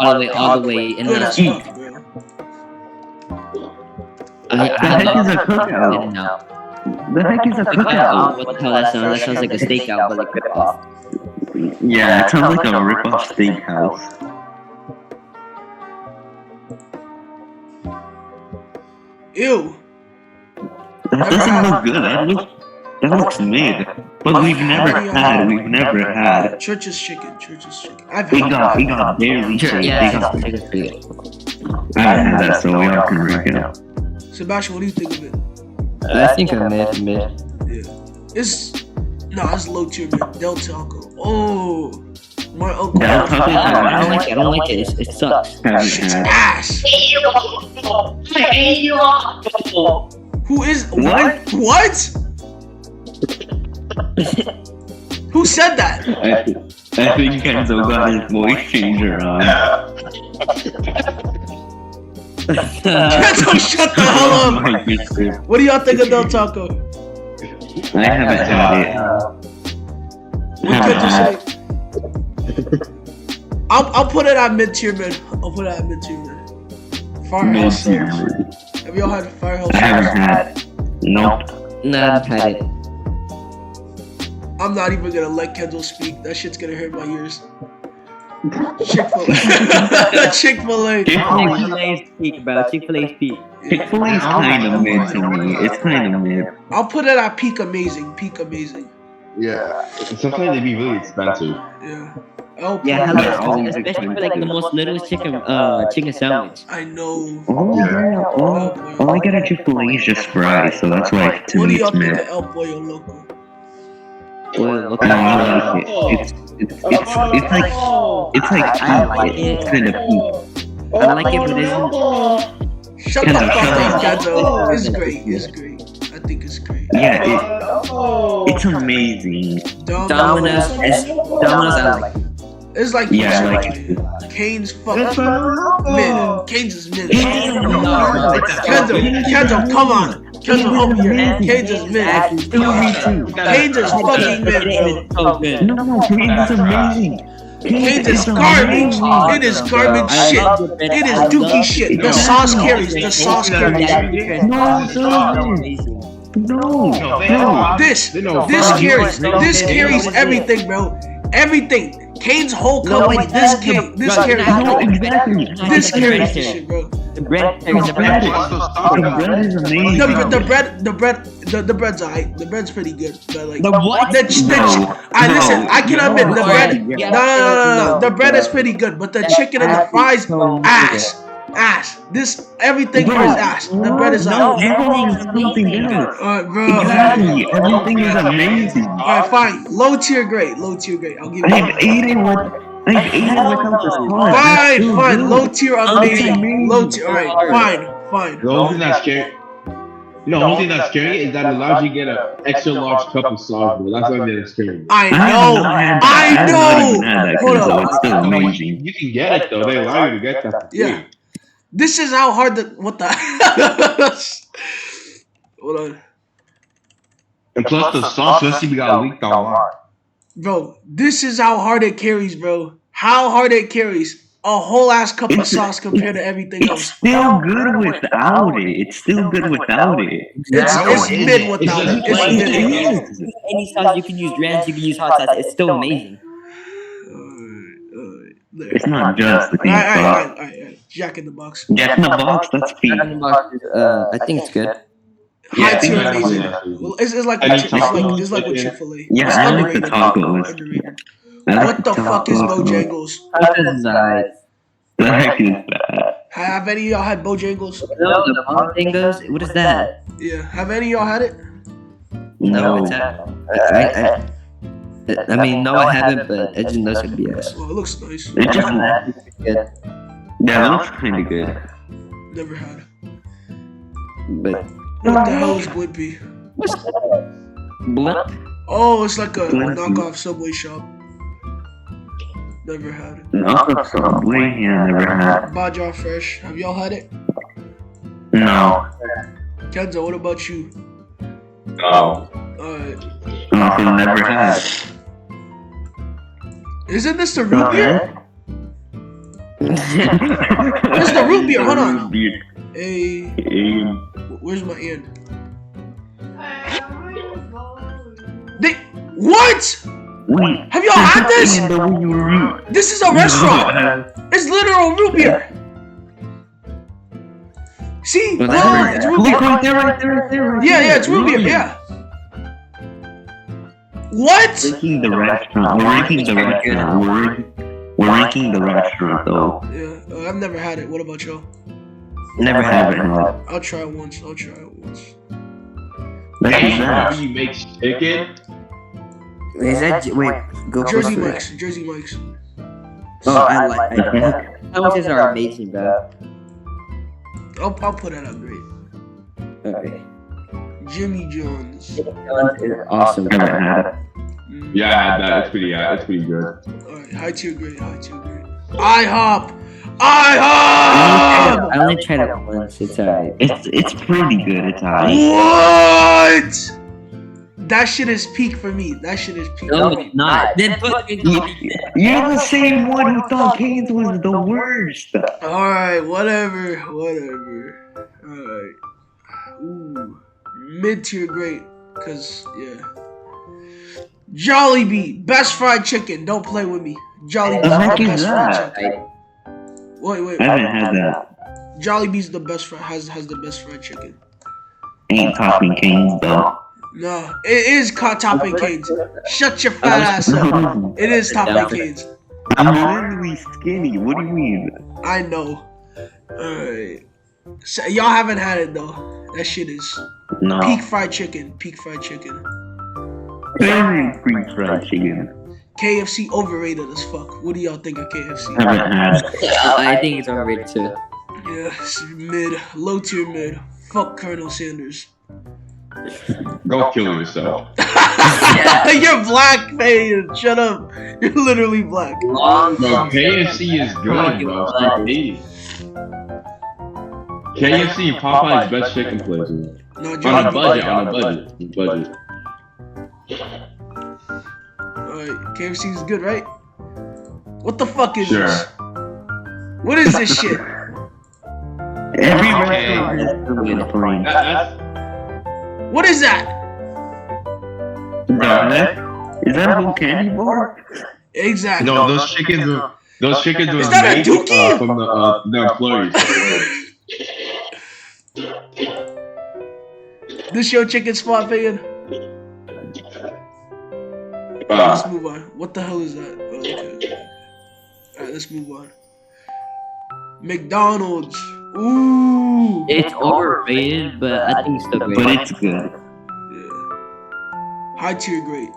all the way, and Good then as fuck, bro. I The heck is a in cookout? and out. The heck is a Oh, cookout? what the hell that sounds? That sounds like a stakeout, but like rip off. Yeah, it sounds like a rip-off steakhouse. Ew. That doesn't look good. That looks mid. But we've never had. Church's chicken. I've We had got barely Sure, steak. yeah, chicken's pretty good. I haven't had that, so we all can rank it up. Sebastian, what do you think of it? I think I'm mid. Yeah. It's low tier mid. Del Taco. Oh, my uncle. Del Taco? I don't like it. It sucks. Haven't It's had. ass. Who is What? What? Who said that? I think Kenzo got his voice changer on. Kenzo, shut the hell up. My goodness. What do y'all think of Del Taco? I haven't had it. What Kenzo say? I'll put it at mid tier mid. Firehouse Mid-tier. sauce. Have y'all had Firehouse I haven't sauce? had. Nope. No, I've had it. I'm not even gonna let Kenzo speak. That shit's gonna hurt my ears. Chick-fil-A. Chick-fil-A. Chick-fil-A's peak, bro. Chick-fil-A's peak. Chick-fil-A's kind of mid to me. It's kind of mid. I'll put it at peak amazing. Yeah. Sometimes they be really expensive. Yeah. Oh, Yeah, Yeah, hella always expensive, especially for like the expensive. most littlest chicken sandwich. I know. Oh, yeah. All I get at Chick-fil-A is just fries, so that's why to What do me y'all it's think mid. of El Pollo Loco? Well, I like it. It's like I like it. It's kind of peak. I like it, but it isn't. Shut the fuck up, Kenzo. It's great. I think it's great. Yeah, it's amazing. Domino's, I like it. It's like Yeah, I like it. Cane's fucking mid. Cane's is mid. Kenzo, come on. Kenzo, over here. Cane's is mid. Cane's is fucking mid, bro. So good. No, it's amazing. Cane's is garbage. It is garbage shit. It is dookie shit. The sauce carries. No, This carries everything, bro. Everything. Cane's whole company. This carries. no, exactly. This carries this shit, bro. The bread The bread is amazing. The bread's alright. The bread's pretty good, but like The what? listen. I can admit the bread. No. The bread is pretty good, but the chicken and the fries, ass. This everything here is ass. The bread is No, ass. everything is something else. Alright, bro. Exactly. Everything is amazing. Alright, fine. Low tier great. I'll give you. I've eaten without the sauce. Fine. Low tier amazing. Low tier. Alright, fine. The only thing that's scary. The only thing that's scary is that it allows you to get an extra large cup of sauce, bro. That's why it's scary. I know. Hold So on. it's still amazing. You can get it though. They allow you to get that. for free. Yeah. This is how hard what the hold on. And plus the sauce recipe got leaked online. Bro, this is how hard it carries, bro. How hard it carries. A whole ass cup of sauce compared to everything It's else. still good without it. It's mid without it. It's mid. Any sauce you can use ranch, you can use hot sauce. It's still amazing. It's not just the pink sauce. Alright. Jack in the Box. Jack in the Box, that's peak. I think it's good. High Yeah, tier yeah, amazing. yeah. Well, it's like Any with taco? Chick-fil-A. Yeah, It's I like the underrated. tacos. Underrated. I like What the fuck is Bojangles? The heck is that? Have any of y'all had Bojangles? No, the Bojangles. What is that? Yeah. Have any of y'all had it? No, it's I mean, no, I haven't, but I just know it's gonna be ass. Well, it looks nice. It just, Good, yeah, it looks kind of good. Never had it. but What the hell is Blimpie? blimp. Oh, it's like a Blimpie. knockoff Subway shop. Never had it. Knockoff Subway, yeah, never had. Baja Fresh. Have y'all had it? No, Kenzo, what about you? No. Alright. also never had. Isn't this the root beer? Where's the root beer? Hold on. Root beer. Hey, Hey. where's my end? They what? Wait. Have y'all had this? A&W root. This is a restaurant. It's literal root beer. See? Well, Look, it's root Look beer. right there, right there, right there. Right Yeah, there. yeah, it's root beer. Yeah. What? Ranking the restaurant. We're ranking the restaurant. We're ranking the restaurant though. Yeah, I've never had it. What about y'all? Never had it. I'll try it once. I'll try it once. That's Hey, that. whenever you make chicken, Is that wait? Go Jersey for it. Mike's. Jersey Mike's. Oh, I like that. Sandwiches are amazing, bro. I'll put it up great. Okay. Jimmy John's. Is awesome. Never had it. yeah, I had that. It's pretty good. Alright, high tier grade. High tier grade. IHOP. IHOP. I only tried it once. It's alright. It's pretty good. It's alright. What? That shit is peak for me. That shit is peak. No, it's not. Then put You're the same one who thought Cane's was the worst. Alright, whatever. Alright. Ooh. Mid tier great. Cause yeah. Jollibee, best fried chicken. Don't play with me. Jollibee's The heck the is best fried that? chicken. Wait. I haven't had that. Jollibee's the best fried has the best fried chicken. Ain't topping Cane's though. No, it is topping Cane's. Shut your fat ass up. It is topping Cane's. I'm literally skinny. What do you mean? I know. Alright. So, y'all haven't had it though. That shit is No. peak fried chicken. Peak fried chicken. Very free fried chicken. KFC overrated as fuck. What do y'all think of KFC? Haven't had it. I think it's overrated too. Yeah, it's mid, low tier mid. Fuck Colonel Sanders. Go kill yourself. You're black, man. Shut up. You're literally black. Bro, KFC is good, bro. Stop hating. KFC and Popeye's best chicken place. Man. No, On a Jollibee. budget. Alright, KFC is good, right? What the fuck is Sure. this? What is this shit? Every Okay. restaurant has the win for me. That's What is that? The heck? Is that a whole candy bar? Exactly. no, those chickens were Is that a made dookie? from the employees. This your chicken spot, Fagan? Let's Uh, move on. What the hell is that? Oh, okay. Alright, let's move on. McDonald's. Ooh. It's overrated, but I think it's still But great. it's good. Yeah. High tier great.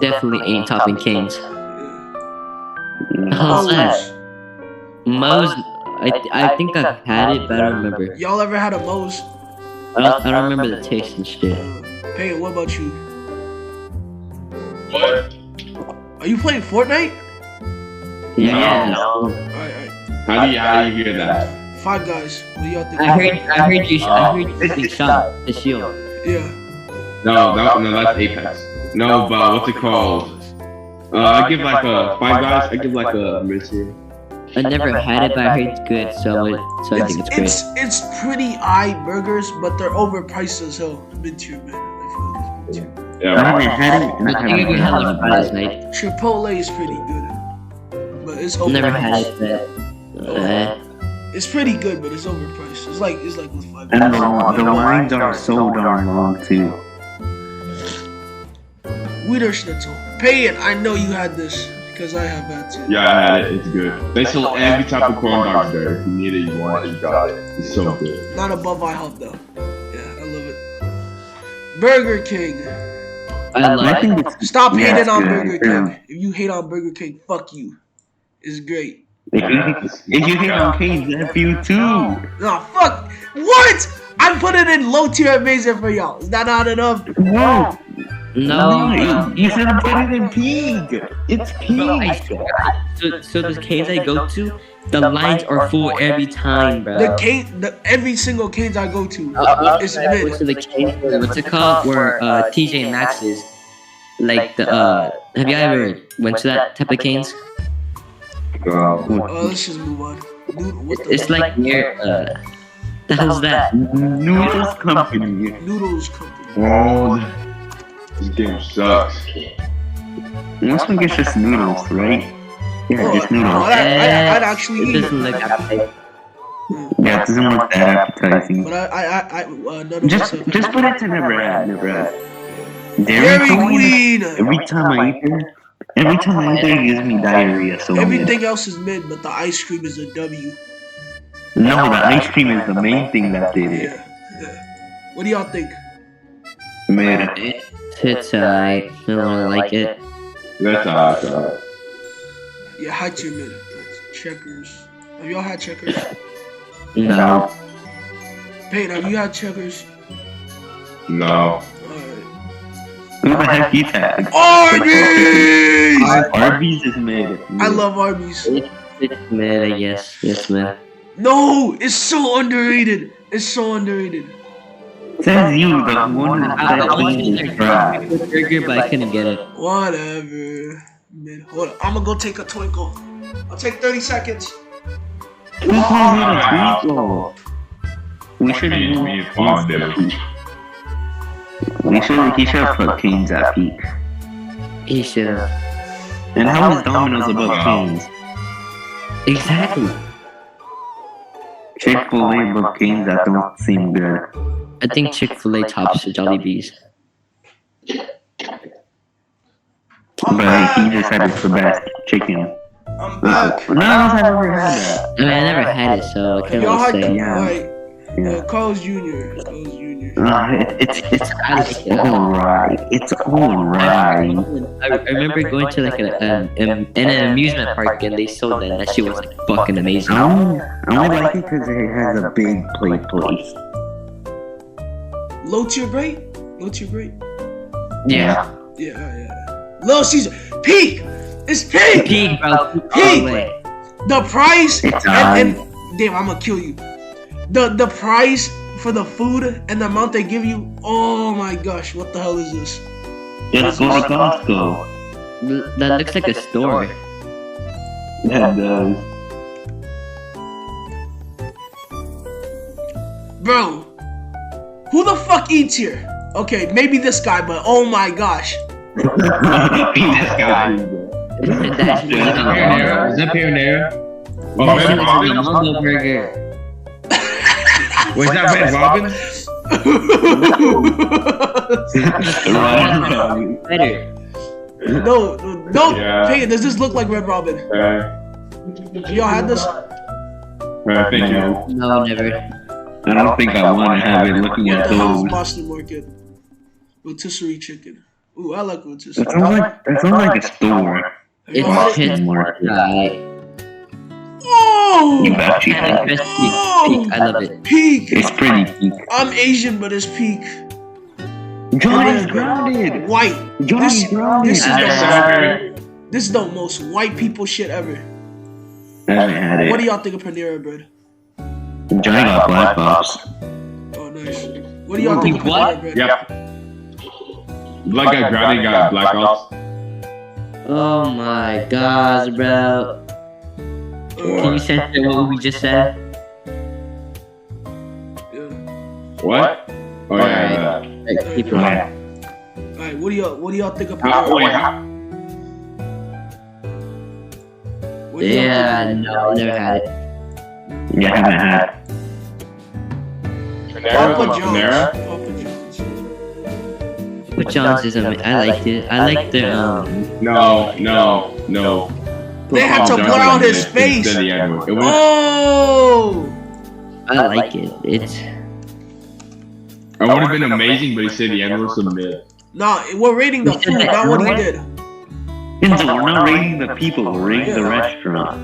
Definitely ain't topping Cane's. Yeah. How's that? Moe's. Moe's, I think I've had it, but I don't remember. Y'all ever had a Moe's? I don't remember the taste and shit. Payne, what about you? what? Are you playing Fortnite? Yeah. Alright. How do you hear that? Five Guys. What do y'all think? I heard you getting shot. The shield. Yeah. No, that's Apex. No, but what's it called? I give like a Five Guys. I give like a mid-tier. I never had it, but I heard it's good, so I think it's great. It's pretty eye burgers, but they're overpriced as hell. Mid tier, man. I feel like it's mid tier. I Yeah. haven't had it. and I I think haven't we had had it last it. night. Chipotle is pretty good, but it's overpriced. Never had it, but It's pretty good, but it's overpriced. It's like with Five And Guys. the lines are so darn long too. Wiener Schnitzel. Pay it. I know you had this because I have had too. Yeah, I had it. It's good. They sell every type of corn dogs there. If you need it, you want it, you got it. It's so good. Not above IHOP though. Yeah, I love it. Burger King. I I like think it. it's Stop yeah, hating on yeah, Burger yeah. King. If you hate on Burger King, fuck you. It's great. If you hate on Cane's, F you too. Nah, fuck. What? I put it in low tier amazing for y'all. Is that not enough? No, No, you said put it in pig. It's pig. so the canes I go to, the lines are full every time, bro. Every single Canes I go to, it's I went mid. to the canes, what's it called? Where TJ Maxx is. Like the have you ever went to that type of canes? Let's just move on. Noodle, what the It's like near the hell's that? Noodles Company. Noodles Company. Oh, this game sucks. This one gets just noodles, right? Yeah, just noodles. I'd actually It eat doesn't look appetizing. Yeah, it doesn't look that appetizing. But none of us Just have put it to never had. Dairy Queen. Every time I eat there, it gives me diarrhea. So Everything else is mid, but the ice cream is a W. no, the ice cream is the main thing that did it. Yeah. What do y'all think? Mid. It's alright. I don't like it. That's alright. Yeah, high tier mid. That's checkers. Have y'all had checkers? No. Peyton, have you had checkers? No. Alright. Who the heck eats that? Arby's! Arby's is mid. I love Arby's. It's mid, I guess. Yes, mid. No, it's so underrated. It's so underrated. Says you, the one I that wanted eats their fries. burger, but I couldn't get it. Whatever. Mid. Hold on. I'm gonna go take a twinkle. I'll take 30 seconds. Who calls it a twinkle? We should Me and Fawn did it. he should have put Canes at peak. He should have. And how is Domino's above Canes? Exactly. Chick-fil-A above Canes, that don't seem good. I think Chick-fil-A tops the Jollibees. But he just said it's the best chicken. I'm back. None of us have ever had that. I mean, I never had it, so I can't Y'all had really say. Yeah. like Carl's Jr. Carl's Jr. It's I like it. alright. It's alright. I remember going to like in an amusement park and they sold that. That shit was like fucking amazing. I only like it because it has a big play place. Low tier great? Low tier great? Yeah. Yeah. Little Caesar. Peak! It's peak! Peak, bro. Peak! Way. The price It's and damn, I'm gonna kill you. The price for the food and the amount they give you, oh my gosh, what the hell is this? Just go to Costco. That looks like a store. Yeah, it does. Bro, who the fuck eats here? Okay, maybe this guy, but oh my gosh. Is that Pioneer? Oh, Red Robin? Mango burger. Was that Red Robin? Better. No, Yeah. Hey, does this look like Red Robin? Y'all had this? Thank you. No, never. I don't think I want to have it looking What at the hell is those. Boston Market? Rotisserie chicken. Ooh, I like That rotisserie. sounds like a store. Have y'all had it? It's right. Oh! You actually I have like it. peak. I love it. Peak! It's pretty peak. I'm Asian, but it's peak. Johnny's grounded. White. Johnny's This grounded. is Sorry. This is the most white people shit ever. I haven't had What do it. y'all think of Panera Bread? Johnny got black ops. Oh, nice. What do y'all think of Panera Bread? Yep. Black guy grounded got Black Ops. Oh my gosh, bro. Can you censor what we just said? Yeah. What? Oh yeah. Like, keep it on. Alright, what do y'all think of How, Panera wait, Bread? how, What do y'all Yeah, think? no, I never had it. Yeah, I haven't had. Papa Panera? John's. Panera? Papa John's. But John's is I liked it. I like the No. They had to blur out his face. It was, Oh! I like it. It's it would have been amazing, but he said the N word, so mid. Nah, we're rating the food, not what he did. Enzo, we're not rating the people, we're rating the restaurant.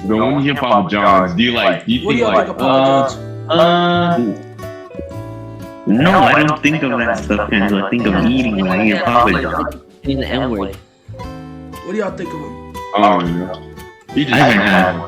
But when you hear Papa John's, do you What do think y'all think of Papa John's? No, I don't think of that stuff, Enzo. I think of eating when I hear Papa John. in the N word. What do y'all think of him? Oh, no. He just I haven't had had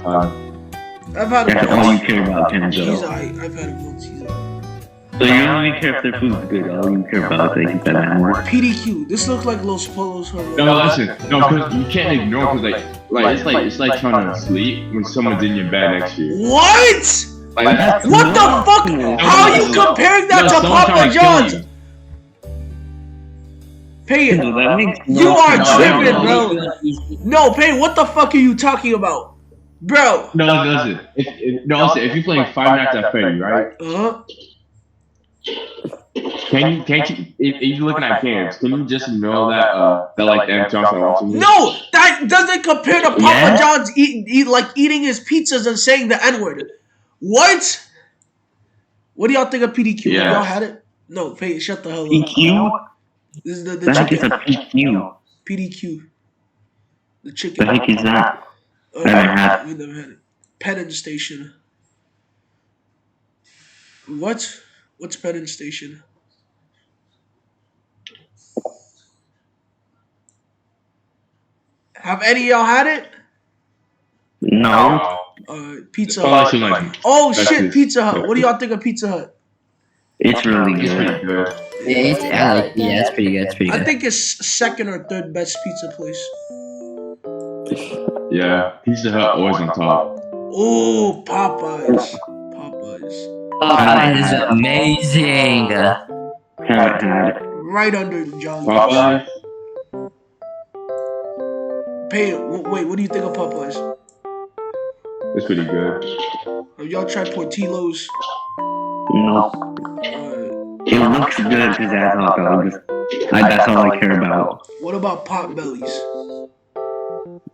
I've had him That's once. all you care about, He's Enzo. alright. I've had him once. He's alright. So you don't even care if their food's good. All you care about is like that more. PDQ. This looks like Los Polos. No, listen. No, because you can't ignore because it's like trying to sleep when someone's in your bed next to you. What? Like, What the fuck? How are you comparing that to Papa John's? Payne, you are tripping, bro. No, Payne, what the fuck are you talking about? Bro. No, listen. If you're playing Five Nights at Freddy, right? Can't you, if you're looking at cans, can you just know that like the M. Johnson watching you? No, that doesn't compare to Papa John's eating his pizzas and saying the N-word. What? What do y'all think of PDQ? Yeah. Y'all had it? No, Payne, shut the hell up. PQ? This is the The heck is chicken. a PQ? PDQ. The chicken. The heck is that? Never had. We never had it. Petting station. What? What's petting station? Have any of y'all had it? No. Pizza Hut. Oh shit, Pizza Hut. Yeah. What do y'all think of Pizza Hut? It's really It's good. pretty good. It's pretty good. It's pretty I good. think it's second or third best pizza place. Yeah, Pizza Hut always on top. Oh, Popeyes. Popeyes. Popeyes is amazing. Haven't had. Right under Jolly. Popeye? Wait, what do you think of Popeyes? It's pretty good. Have y'all tried Portillo's? No. It looks good because that's all that's all I care about. What about Potbellies?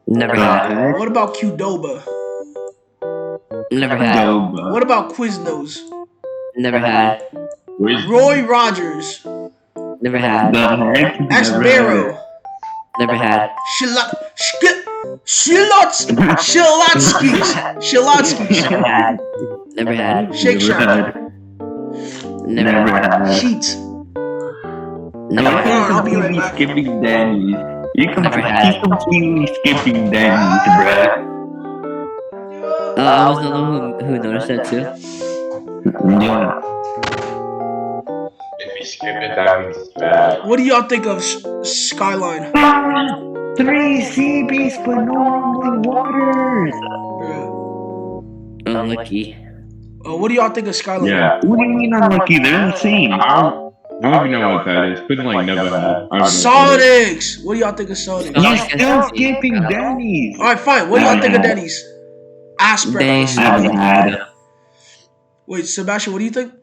Never had. What about Qdoba? Never had. What about Quiznos? Never had. Roy Rogers. Never had. The heck? X-Barrow. Never had. Shilotsky's. Never had. Never had. Shake Shack. Never had. Sheets. Never Hold on, had. I'll be right back. Skipping Danny's. He's had. completely skipping Danny's, bruh. I was the one who noticed that too. Yeah. If you skip it, that means it's bad. What do y'all think of Skyline? 3 sea beasts but no rolling waters. Bruh. Unlucky. What do y'all think of Skyline? Yeah. What do you mean unlucky? They're the same. I don't even know what that is. Couldn't like never had. I don't know. Sonics. What do y'all think of Sonics? You're still skipping Danny's. All right, fine. What do y'all think of Denny's? Asperger's. I haven't had. Wait, Sebastian, what do you think?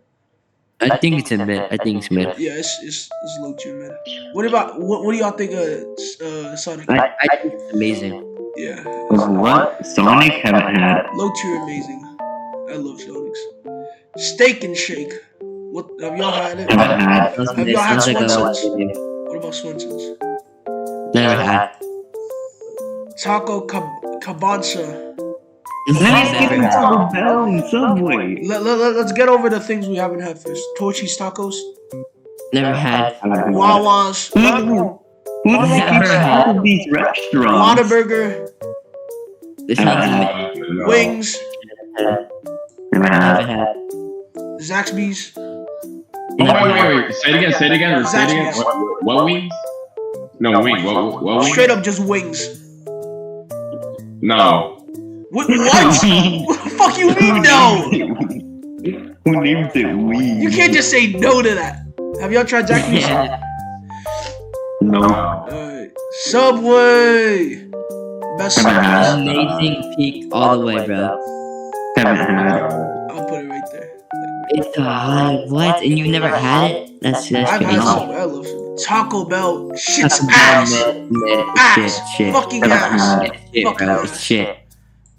I think it's a mid. I think it's mid. Yeah, it's low tier, man. What do y'all think of Sonic? I think it's amazing. Yeah, What? Sonic haven't had. low tier, amazing. I love Sonics. Steak and Shake. What have y'all had it? Haven't had. Have y'all had Sounds like Swenson's? What about Swenson's? Never had. Taco Cabanza. Let's get Never into had. Taco Bell and Subway. Let's get over the things we haven't had first. Torchy's Tacos. Never had. Wawa's. Who the heck keeps all of these restaurants? Whataburger. This Never one's had. mid. Wings. Never Never had. had. Zaxby's. Oh, wait. Say it again. What wings? No, wing. What wings? Straight up just wings. No. What? What the fuck you mean no? Who named it weed? You can't just say no to that. Have y'all tried Zaxby's? Yeah. No. Subway. Best Haven't had. Subway. Amazing peak all the way, bro. Haven't had. I'll put it right there. It's what? And you never had it? That's I've crazy. had Subway. I love Subway. Taco Bell. Shit's Taco Bell, ass. mid, Ass. shit. Fucking Haven't ass. had. Shit, Fucking bro. ass. It's shit.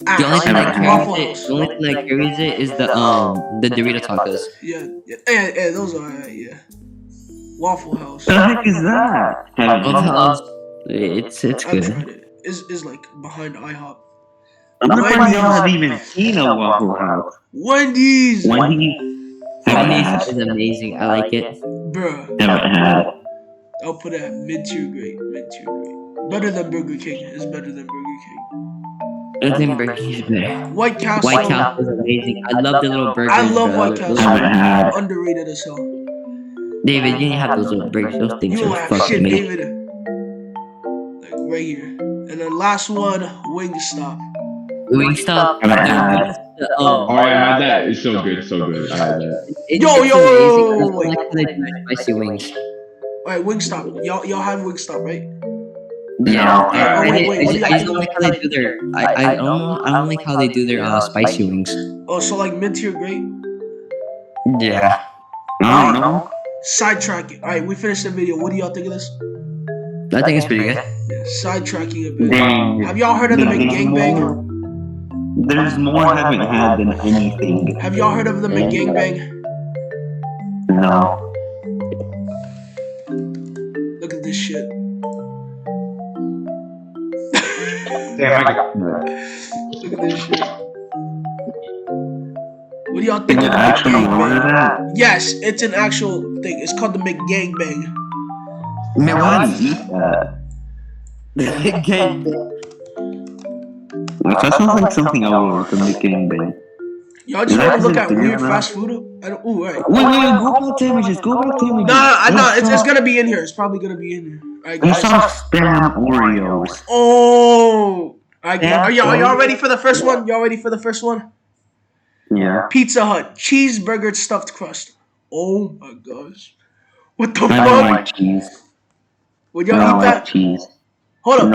Ass. The only thing that Waffle carries House. it, the only thing that carries it is the Dorito tacos. Yeah, those are alright, yeah. Waffle House. The heck is that? Waffle House, it's I've good. tried it. It's like behind IHOP. I'm surprised y'all have even seen a Waffle House. Wendy's. Wendy's? Haven't Wendy's had. is amazing. I like it. Bruh. Haven't had. I'll put it at mid-tier grade. Mid-tier grade. Better than Burger King. It's better than Burger King. I think burgers better. White Castle. White Castle is amazing. I love the little burgers. I love bro. White Castle. haven't had it. Underrated as hell. David, you didn't have those little burgers. Those things You are laugh fucking shit, amazing. David. Like right here. And then last one, Wingstop. Wingstop. Haven't had it. Oh, I had that. It's so good, so good. I had that. It's Yo, amazing. I wait. like how they do spicy wings. Alright, Wingstop. Y'all have Wingstop, right? Yeah, wait, I just don't like how they do their. I don't like how they do their spicy wings. Oh, so like mid-tier great? Yeah. I don't know. Sidetracking. Alright, we finished the video. What do y'all think of this? I think it's pretty good. Yeah, sidetracking a bit. Dang. Have y'all heard of the McGangbang? There's more I haven't had than anything. Have y'all heard of the McGangbang? No. Look at this shit. Damn, I got Look at this shit. What do y'all think Is of it the actually more McGangbang? than that? Yes, it's an actual thing. It's called the McGangbang. Man, Why what? do you eat that? Gang. That sounds like something I would want to make gangbang. Y'all just Is want that to look at the weird dinner fast food? I don't. Ooh, right. Wait, go back to images. Go back to images. No, it's gonna be in here. It's probably gonna be in here. Alright, I guys. saw spam Oreos. Oh, Yeah. are y'all ready for the first one? Y'all ready for the first one? Yeah. Pizza Hut cheeseburger stuffed crust. Oh my gosh, what the I don't fuck? like cheese. Would I y'all don't eat like that? cheese. Hold up.